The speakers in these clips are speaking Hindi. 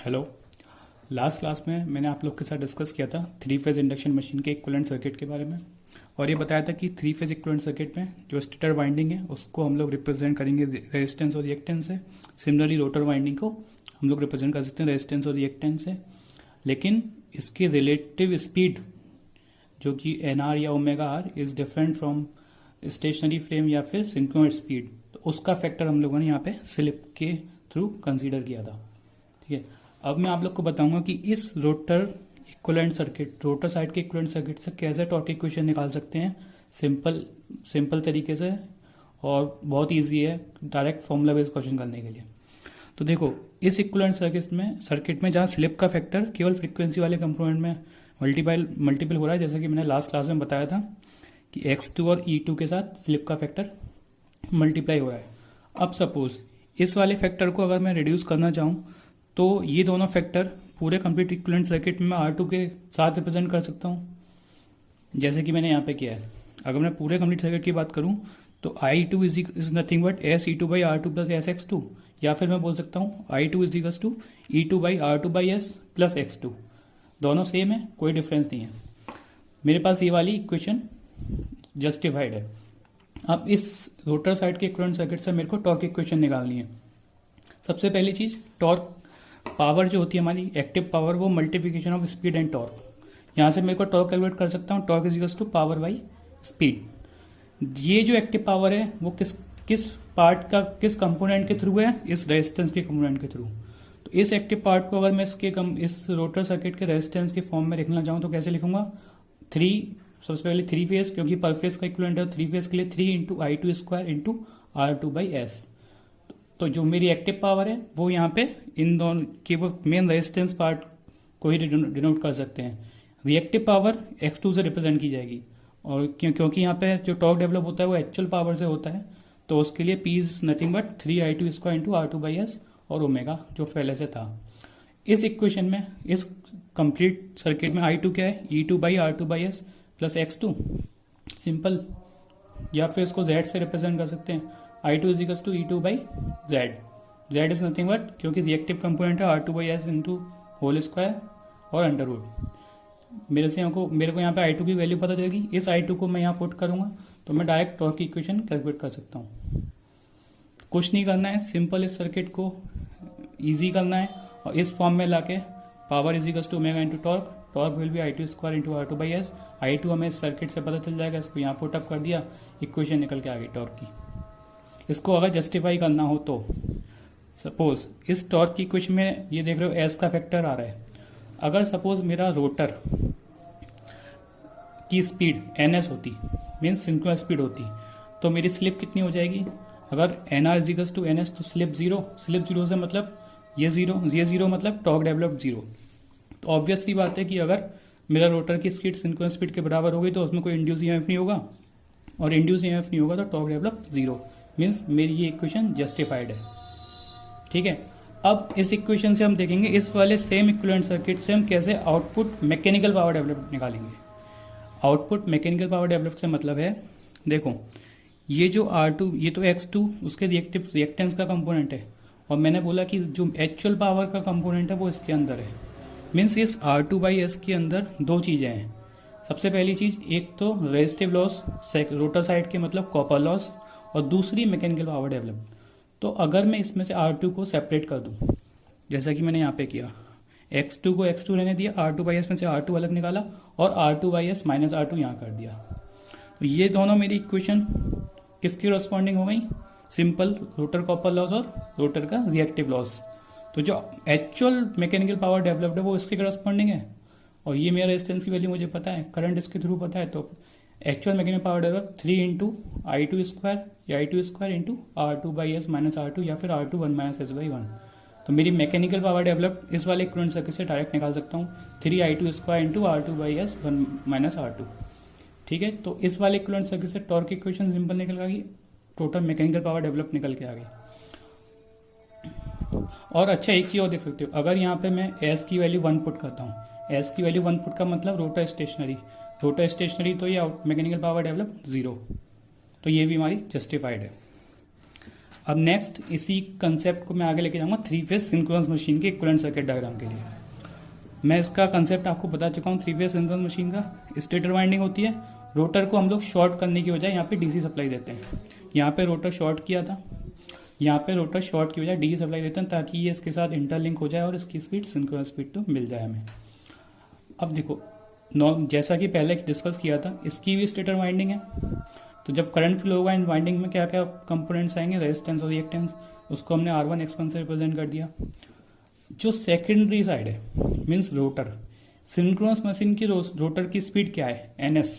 हेलो। लास्ट क्लास में मैंने आप लोग के साथ डिस्कस किया था थ्री फेज इंडक्शन मशीन के इक्विवेलेंट सर्किट के बारे में, और ये बताया था कि थ्री फेज इक्विवेलेंट सर्किट में जो स्टेटर वाइंडिंग है उसको हम लोग रिप्रेजेंट करेंगे रेजिस्टेंस और रिएक्टेंस से। सिमिलरली रोटर वाइंडिंग को हम लोग रिप्रेजेंट कर सकते हैं रेजिस्टेंस और रिएक्टेंस से, लेकिन इसकी रिलेटिव स्पीड जो कि एन आर या omega R is different from stationary frame या फिर सिंक्रोनस स्पीड, तो उसका फैक्टर हम लोगों ने यहाँ पे स्लिप के थ्रू कंसीडर किया था। ठीक है, अब मैं आप लोग को बताऊंगा कि इस rotor equivalent circuit, rotor side के इक्विवेलेंट सर्किट से कैसे टॉर्क इक्वेशन निकाल सकते हैं सिंपल तरीके से, और बहुत इजी है डायरेक्ट फॉर्मूला बेस्ड क्वेश्चन करने के लिए। तो देखो, इस इक्विवेलेंट सर्किट में जहाँ स्लिप का फैक्टर केवल फ्रीक्वेंसी वाले कंपोनेंट में मल्टीपल हो रहा है, जैसा कि मैंने लास्ट क्लास में बताया था कि x2 और e2 के साथ स्लिप का फैक्टर मल्टीप्लाई हो रहा है। अब सपोज इस वाले फैक्टर को अगर मैं रिड्यूस करना चाहूँ तो ये दोनों फैक्टर पूरे कंप्लीट इक्विवेलेंट सर्किट में R2 के साथ रिप्रेजेंट कर सकता हूँ, जैसे कि मैंने यहाँ पे किया है। अगर मैं पूरे कंप्लीट सर्किट की बात करूँ तो I2 is nothing but SE2 by R2 plus SX2, या फिर मैं बोल सकता हूँ I2 is equals to E2 by R2 by S plus X2। दोनों सेम है, कोई डिफरेंस नहीं है। मेरे पास ये वाली इक्वेशन जस्टिफाइड है। अब इस रोटर साइड के इक्विवेलेंट सर्किट से मेरे को टॉर्क इक्वेशन निकालनी है। सबसे पहली चीज, टॉर्क पावर जो होती है हमारी एक्टिव पावर, वो multiplication of speed and torque. यहां से मेरे को टॉर्क कैलकुलेट कर सकता हूँ, torque is equals to power by speed. ये जो एक्टिव पावर है वो किस पार्ट का, किस कंपोनेंट के थ्रू है, इस रेजिस्टेंस के कंपोनेंट के थ्रू। तो इस एक्टिव पार्ट को अगर मैं इस रोटर सर्किट के रेजिस्टेंस के फॉर्म में लिखना चाहूँ तो कैसे लिखूंगा? सबसे पहले थ्री फेज, क्योंकि पर फेज का इक्विवेलेंट है थ्री फेज के लिए 3 into I2 square into R2 by S. तो जो मेरी एक्टिव पावर है वो यहाँ पे इन दोनों के वो मेन रेजिस्टेंस पार्ट को ही डिनोट कर सकते हैं। रिएक्टिव पावर X2 से रिप्रेजेंट की जाएगी, और क्योंकि यहाँ पे जो टॉर्क डेवलप होता है वो एक्चुअल पावर से होता है, तो उसके लिए P is nothing but 3I2 square into R2 by S और ओमेगा जो पहले से था। इस इक्वेशन में, इस कंप्लीट सर्किट में I2 क्या है? E2 by R2 by S plus X2, simple. या फिर इसको Z से रिप्रेजेंट कर सकते हैं, I2 is equals to E2 by Z। Z is nothing but, क्योंकि रिएक्टिव कंपोनेंट है R2 by S into whole square और अंडर रूट। मेरे को यहाँ पे I2 की वैल्यू पता चलेगी, इस I2 को मैं यहाँ पुट करूंगा तो मैं डायरेक्ट टॉर्क की इक्वेशन कैलकुलेट कर सकता हूँ। कुछ नहीं करना है, सिंपल इस सर्किट को ईजी करना है और इस फॉर्म में लाके power is equals to omega into torque, torque will be I2 square into R2 by S. I2 हमें इस सर्किट से पता चल जाएगा, इसको यहाँ पुटअप कर दिया, इक्वेशन निकल के आ गई टॉर्क की। इसको अगर जस्टिफाई करना हो तो सपोज इस टॉर्क की इक्वेशन में ये देख रहे हो एस का फैक्टर आ रहा है। अगर सपोज मेरा रोटर की स्पीड ns होती, मीन्स सिंक्रोनस स्पीड होती, तो मेरी स्लिप कितनी हो जाएगी? अगर nr is equals to ns तो स्लिप जीरो से मतलब ये जीरो मतलब टॉर्क डेवलप्ड जीरो। तो ऑब्वियस सी बात है कि अगर मेरा रोटर की स्पीड सिंक्रोनस स्पीड के बराबर हो गई तो उसमें कोई इंड्यूस ईएमएफ नहीं होगा, और इंड्यूस ईएमएफ नहीं होगा तो टॉर्क डेवलप जीरो, मीन्स मेरी ये इक्वेशन जस्टिफाइड है। ठीक है, अब इस इक्वेशन से हम देखेंगे इस वाले सेम इक्विवेलेंट सर्किट से हम कैसे आउटपुट मैकेनिकल पावर डेवलप निकालेंगे। आउटपुट मैकेनिकल पावर डेवलप से मतलब है, देखो ये जो R2, ये तो X2 उसके रिएक्टेंस का कंपोनेंट है, और मैंने बोला कि जो एक्चुअल पावर का कंपोनेंट है वो इसके अंदर है। मीन्स इस R2 बाई एस के अंदर दो चीजें हैं। सबसे पहली चीज, एक तो रेजिस्टिव लॉस रोटर साइड के मतलब कॉपर लॉस, और दूसरी मैकेनिकल पावर डेवलप। तो अगर मैं इसमें से R2 को सेपरेट कर दूं, जैसा कि मैंने यहाँ पे किया, X2 को X2 रहने दिया, R2 बाई एस में से R2 अलग निकाला और R2 by S minus R2 यहाँ कर दिया, तो ये दोनों मेरी इक्वेशन किसकी कॉरस्पॉन्डिंग हो गई? सिंपल रोटर कॉपर लॉस और रोटर का रिएक्टिव लॉस। तो जो एक्चुअल मैकेनिकल पावर डेवलप्ड है वो इसके करस्पॉन्डिंग है, और ये मेरा रेजिस्टेंस की वैल्यू मुझे पता है, करंट इसके थ्रू पता है, तो actual mechanical power develop 3 into I2 square या I2 square into R2 by S minus R2 या फिर R2 1 माइनस एस बाई 1। तो मेरी मैकेनिकल पावर डेवलप इस वाले इक्विवेलेंट सर्किट से डायरेक्ट निकाल सकता हूँ, 3I2 square into R2 by S 1 minus R2। ठीक है, तो इस वाले इक्विवेलेंट सर्किट से टॉर्क इक्वेशन सिंपल निकल गई, टोटल मैकेनिकल पावर डेवलप निकल के आ गई। और अच्छा, एक चीज और देख सकते हो, अगर यहाँ पे मैं एस की वैल्यू 1 पुट करता हूँ, एस की वैल्यू 1 पुट का मतलब रोटर स्टेशनरी, तो ये मैकेनिकल पावर डेवलप जीरो, तो ये भी हमारी जस्टिफाइड है। अब नेक्स्ट इसी कंसेप्ट को मैं आगे लेके जाऊंगा 3 फेज सिंक्रोनस मशीन के इक्विवेलेंट सर्किट डायग्राम के लिए। मैं इसका कंसेप्ट आपको बता चुका हूँ 3 फेज सिंक्रोनस मशीन का। स्टेटर वाइंडिंग होती है, रोटर को हम लोग शॉर्ट करने की बजाय यहाँ पे डीसी सप्लाई देते हैं। यहाँ पे रोटर शॉर्ट किया था, यहाँ पे रोटर शॉर्ट की बजाय डीसी सप्लाई देते हैं ताकि ये इसके साथ इंटरलिंक हो जाए और इसकी स्पीड सिंक्रोनस स्पीड तो मिल जाए हमें। अब देखो जैसा कि पहले डिस्कस किया था, इसकी भी स्टेटर वाइंडिंग है। तो जब करंट फ्लो होगा इन वाइंडिंग में क्या क्या कंपोनेंट्स आएंगे, रेजिस्टेंस और रिएक्टेंस, उसको हमने R1 X1 से रिप्रेजेंट कर दिया। जो सेकेंडरी साइड है मींस रोटर, सिंक्रोनस मशीन की रोटर की स्पीड क्या है, NS।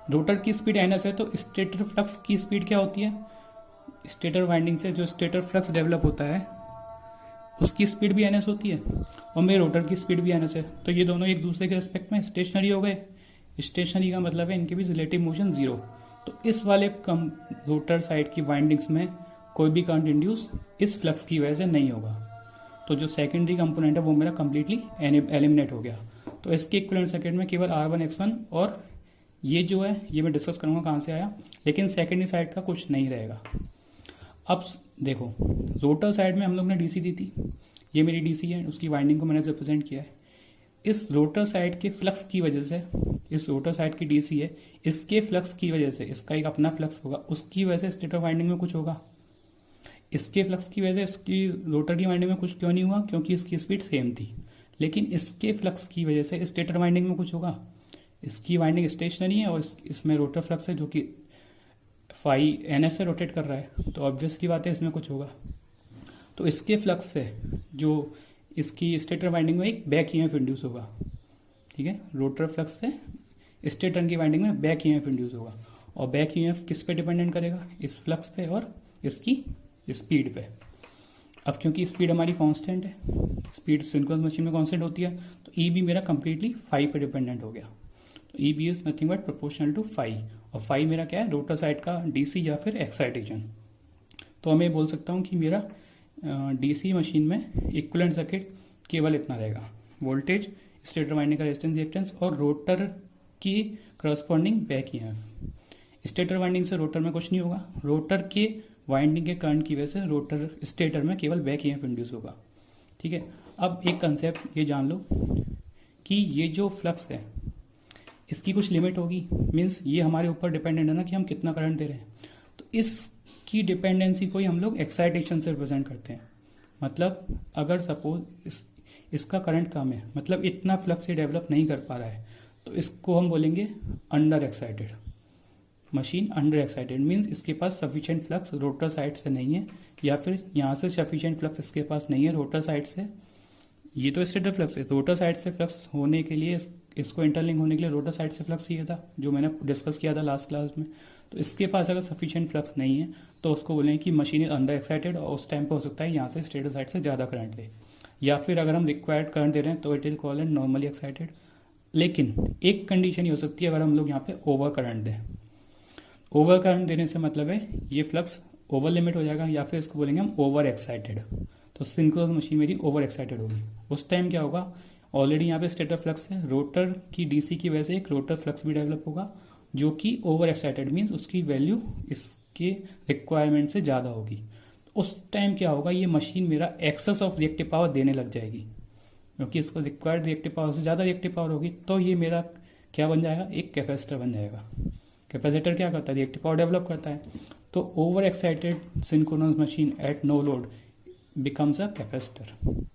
रोटर की स्पीड NS है, तो स्टेटर फ्लक्स की स्पीड क्या होती है, स्टेटर वाइंडिंग से जो स्टेटर फ्लक्स डेवलप होता है उसकी स्पीड भी NS होती है और मेरे रोटर की स्पीड भी NS है। तो ये दोनों एक दूसरे के रिस्पेक्ट में स्टेशनरी हो गए। स्टेशनरी का मतलब है इनके बीच रिलेटिव मोशन 0। तो इस वाले रोटर साइड की वाइंडिंग्स में कोई भी करंट इंड्यूस इस फ्लक्स की वजह से नहीं होगा। तो जो सेकेंडरी कंपोनेंट है वो मेरा कंप्लीटली एलिमिनेट हो गया। तो इसके इक्विवेलेंट सर्किट में केवल R1 X1 और ये जो है ये मैं डिस्कस करूंगा कहाँ से आया, लेकिन सेकेंडरी साइड का कुछ नहीं रहेगा। अब देखो रोटर साइड में हम लोग ने डीसी दी थी, ये मेरी डीसी है, उसकी वाइंडिंग को मैंने रिप्रेजेंट किया है। इस रोटर साइड के फ्लक्स की वजह से, इस रोटर साइड की डीसी है, इसके फ्लक्स की वजह से, इसका एक अपना फ्लक्स होगा, उसकी वजह से स्टेटर वाइंडिंग में कुछ होगा। इसके फ्लक्स की वजह से इसकी रोटर की वाइंडिंग में कुछ क्यों नहीं हुआ, क्योंकि इसकी स्पीड सेम थी। लेकिन इसके फ्लक्स की वजह से स्टेटर वाइंडिंग में कुछ होगा। इसकी वाइंडिंग स्टेशनरी है और इसमें रोटर फ्लक्स है जो कि फाई NS से रोटेट कर रहा है, तो ऑब्वियसली बात है इसमें कुछ होगा। तो इसके फ्लक्स से जो इसकी स्टेटर वाइंडिंग में एक बैक EMF इंड्यूस होगा। ठीक है, रोटर फ्लक्स से स्टेटर की वाइंडिंग में बैक EMF इंड्यूस होगा। और बैक EMF किस पे डिपेंडेंट करेगा, इस फ्लक्स पे और इसकी स्पीड पे। अब क्योंकि स्पीड हमारी कांस्टेंट है, स्पीड सिंक्रोनस मशीन में कांस्टेंट होती है, तो EB मेरा कंप्लीटली फाई पे डिपेंडेंट हो गया। तो EB is nothing but proportional to phi, और फाई मेरा क्या है, रोटर साइड का डीसी या फिर एक्साइटेशन। तो मैं बोल सकता हूँ कि मेरा डीसी मशीन में इक्विवेलेंट सर्किट केवल इतना रहेगा, वोल्टेज, स्टेटर वाइंडिंग का रेजिस्टेंस रिएक्टेंस और रोटर की corresponding back EMF। Stator winding से रोटर में कुछ नहीं होगा, रोटर के वाइंडिंग के करंट की वजह से रोटर स्टेटर में केवल बैक EMF इंड्यूस होगा। ठीक है, अब एक कंसेप्ट ये जान लो कि ये जो फ्लक्स है इसकी कुछ लिमिट होगी, मीन्स ये हमारे ऊपर डिपेंडेंट है ना कि हम कितना करंट दे रहे हैं। तो इसकी डिपेंडेंसी को ही हम लोग एक्साइटेशन से रिप्रेजेंट करते हैं। मतलब अगर सपोज इसका करंट कम है, मतलब इतना फ्लक्स ये डेवलप नहीं कर पा रहा है, तो इसको हम बोलेंगे under excited machine. Under excited means इसके पास सफिशिएंट फ्लक्स रोटर साइड से नहीं है, या फिर यहाँ से सफिशिएंट फ्लक्स इसके पास नहीं है रोटर साइड से। ये तो स्टेटर फ्लक्स है, रोटर साइड से फ्लक्स होने के लिए, इसको इंटरलिंक होने के लिए रोटर साइड से फ्लक्स चाहिए था, जो मैंने डिस्कस किया था लास्ट क्लास में। तो इसके पास अगर सफिशिएंट फ्लक्स नहीं है तो उसको बोलेंगे कि मशीन इज अंडर एक्साइटेड, और उस टाइम पे हो सकता है यहाँ से स्टेटर साइड से ज़्यादा करंट दे। या फिर अगर हम रिक्वायर्ड करंट दे रहे हैं तो it will call and normally excited. लेकिन एक कंडीशन ये हो सकती है अगर हम लोग यहाँ पे ओवर करंट दें। ओवर करंट देने से मतलब है ये फ्लक्स ओवर लिमिट हो जाएगा, या फिर इसको बोलेंगे हम ओवर एक्साइटेड। तो सिंक्रोनस मशीन मेरी ओवर एक्साइटेड होगी। उस टाइम क्या होगा, ऑलरेडी यहाँ पे स्टेटर फ्लक्स है, रोटर की डीसी की वजह से एक रोटर फ्लक्स भी डेवलप होगा जो कि ओवर एक्साइटेड मीन्स उसकी वैल्यू इसके रिक्वायरमेंट से ज़्यादा होगी। उस टाइम क्या होगा, ये मशीन मेरा एक्सेस ऑफ रिएक्टिव पावर देने लग जाएगी, क्योंकि इसको रिक्वायर्ड रिएक्टिव पावर से ज़्यादा रिएक्टिव पावर होगी। तो ये मेरा क्या बन जाएगा, एक कैपेसिटर बन जाएगा। कैपेसिटर क्या करता है, रिएक्टिव पावर डेवलप करता है। तो over excited synchronous machine at no load becomes a capacitor.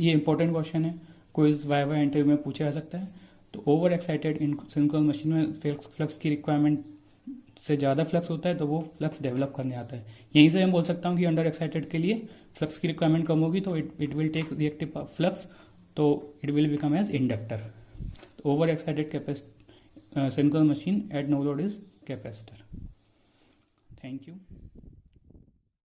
ये इंपॉर्टेंट क्वेश्चन है, क्विज वाइवा इंटरव्यू में पूछा जा सकता है। तो over excited in synchronous machine में फ्लक्स की रिक्वायरमेंट से ज़्यादा फ्लक्स होता है, तो वो फ्लक्स डेवलप करने आता है। यहीं से मैं बोल सकता हूँ कि अंडर एक्साइटेड के लिए फ्लक्स की रिक्वायरमेंट कम होगी, तो it will take reactive flux, तो it will become as inductor. तो over excited synchronous machine at no load is capacitor. Thank you.